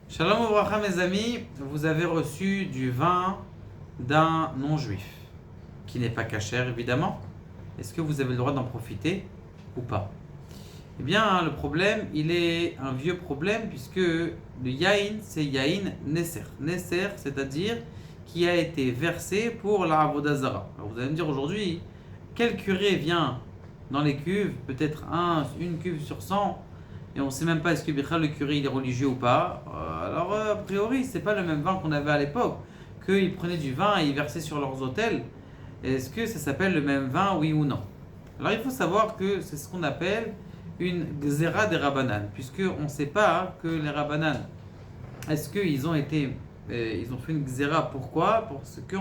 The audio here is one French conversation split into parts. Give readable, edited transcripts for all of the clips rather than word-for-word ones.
Shalom Ouvracha mes amis, vous avez reçu du vin d'un non-juif, qui n'est pas cachère évidemment. Est-ce que vous avez le droit d'en profiter ou pas? Eh bien le problème, il est un vieux problème puisque le yaïn, c'est yaïn nesser. Nesser, c'est-à-dire qui a été versé pour la avodah zara. Alors vous allez me dire aujourd'hui, quel curé vient dans les cuves, peut-être une cuve sur 100, et on ne sait même pas est-ce que le curé il est religieux ou pas. Alors a priori c'est pas le même vin qu'on avait à l'époque, qu'ils prenaient du vin et ils versaient sur leurs autels. Est-ce que ça s'appelle le même vin, oui ou non? Alors il faut savoir que c'est ce qu'on appelle une gzera des rabbanan, puisque on ne sait pas que les rabbanan, est-ce qu'ils ont été, ils ont fait une gzera, pourquoi? Parce que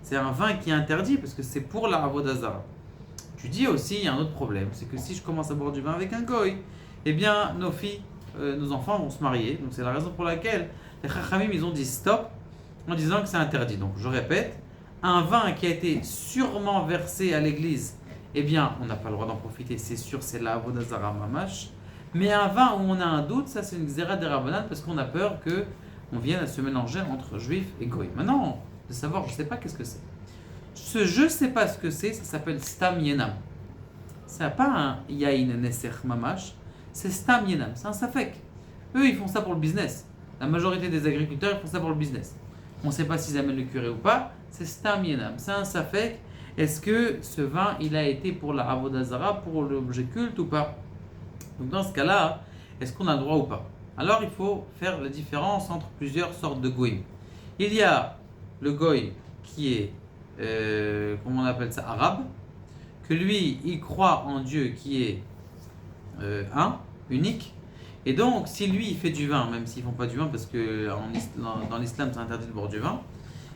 c'est un vin qui est interdit, parce que c'est pour la avodah zara. Tu dis aussi, il y a un autre problème, c'est que si je commence à boire du vin avec un goy, eh bien nos filles, nos enfants vont se marier. Donc c'est la raison pour laquelle les chachamim ils ont dit stop en disant que c'est interdit. Donc je répète, un vin qui a été sûrement versé à l'église, eh bien on n'a pas le droit d'en profiter, c'est sûr, c'est la avodah zara mamash. Mais un vin où on a un doute, ça c'est une xéra des rabbanan parce qu'on a peur que on vienne à se mélanger entre juifs et goy. Maintenant, de savoir, je ne sais pas qu'est-ce que c'est. Ce je sais pas ce que c'est, ça s'appelle Stam Yenam. C'est pas un Yain Nesser Mamash, c'est Stam Yenam, c'est un Safek. Eux ils font ça pour le business. La majorité des agriculteurs ils font ça pour le business. On ne sait pas s'ils amènent le curé ou pas, c'est Stam Yenam, c'est un Safek. Est-ce que ce vin il a été pour la avodah zara, pour l'objet culte ou pas? Donc dans ce cas-là, est-ce qu'on a le droit ou pas? Alors il faut faire la différence entre plusieurs sortes de goïm. Il y a le goy qui est comment on appelle ça, arabe, que lui, il croit en Dieu qui est unique, et donc si lui, il fait du vin, même s'ils font pas du vin, parce que dans l'islam, c'est interdit de boire du vin,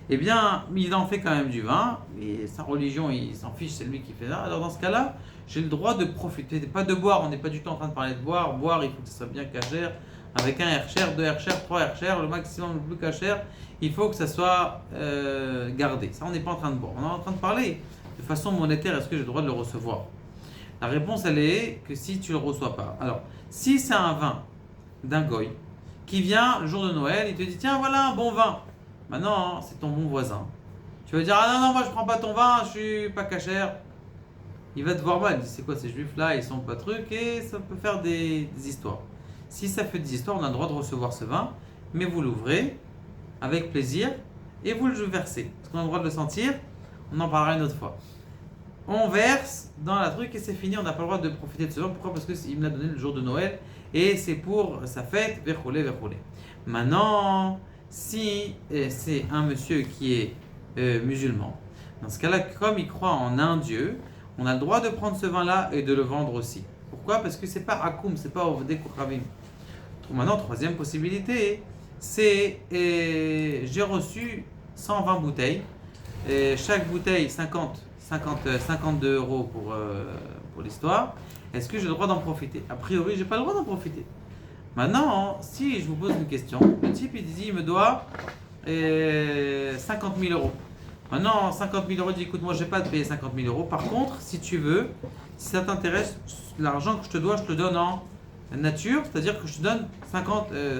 eh bien, il en fait quand même du vin, et sa religion, il s'en fiche, c'est lui qui fait ça. Alors dans ce cas-là, j'ai le droit de profiter, pas de boire, on n'est pas du tout en train de parler de boire, il faut que ça soit bien cachère, avec un Hercher, 2 Hercher, 3 Hercher, le maximum le plus cachère, il faut que ça soit gardé. Ça, on n'est pas en train de boire. On est en train de parler de façon monétaire, est-ce que j'ai le droit de le recevoir? La réponse, elle est que si tu ne le reçois pas. Alors, si c'est un vin d'un goy qui vient le jour de Noël, il te dit tiens, voilà un bon vin. Maintenant, c'est ton bon voisin. Tu vas dire ah non, non, moi je prends pas ton vin, je suis pas cachère. Il va te voir mal. Il dit c'est quoi ces juifs là, ils sont pas trucs, et ça peut faire des histoires. Si ça fait des histoires, on a le droit de recevoir ce vin, mais vous l'ouvrez avec plaisir et vous le versez. Est-ce qu'on a le droit de le sentir? On en parlera une autre fois. On verse dans la truc et c'est fini, on n'a pas le droit de profiter de ce vin. Pourquoi? Parce qu'il me l'a donné le jour de Noël et c'est pour sa fête, verroulé, verroulé. Maintenant, si c'est un monsieur qui est musulman, dans ce cas-là, comme il croit en un Dieu, on a le droit de prendre ce vin-là et de le vendre aussi. Pourquoi? Parce que c'est pas Akoum, c'est pas Ovdei Kochavim. Maintenant, troisième possibilité, c'est j'ai reçu 120 bouteilles, et chaque bouteille 52 euros pour l'histoire. Est-ce que j'ai le droit d'en profiter? A priori, j'ai pas le droit d'en profiter. Maintenant, si je vous pose une question, le type il dit il me doit 50 000 euros. Maintenant, 50 000 euros, il dit écoute, moi je vais pas te payer 50 000 euros. Par contre, si tu veux, si ça t'intéresse, l'argent que je te dois, je te le donne en nature, c'est-à-dire que je te donne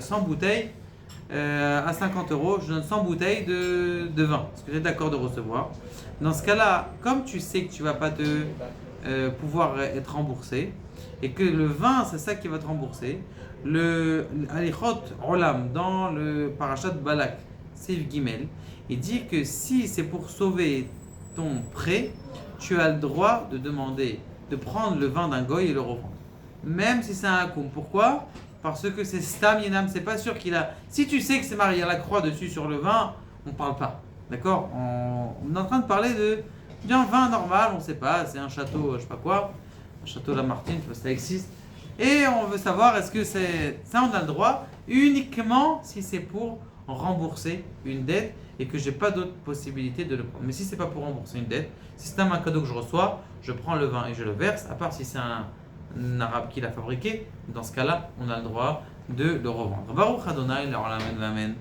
100 bouteilles à 50 euros, je te donne 100 bouteilles de vin. Est-ce que tu es d'accord de recevoir? Dans ce cas-là, comme tu sais que tu vas pas te pouvoir être remboursé, et que le vin, c'est ça qui va te rembourser, le Alichot Olam, dans le Parashat Balak, Seif Gimel, il dit que si c'est pour sauver ton prêt, tu as le droit de demander de prendre le vin d'un goy et le revendre. Même si c'est un akoum. Pourquoi? Parce que c'est Stam Yenam, c'est pas sûr qu'il a. Si tu sais que c'est marqué la croix dessus sur le vin, on parle pas. D'accord? On est en train de parler d'un vin normal, on sait pas, c'est un château, je sais pas quoi, un château Lamartine, je sais pas si ça existe. Et on veut savoir est-ce que c'est. Ça, on a le droit uniquement si c'est pour rembourser une dette et que j'ai pas d'autre possibilité de le prendre. Mais si c'est pas pour rembourser une dette, si c'est un cadeau que je reçois, je prends le vin et je le verse, à part si c'est un arabe qui l'a fabriqué, dans ce cas-là, on a le droit de le revendre. Baruch Adonai, l'Olam Amen.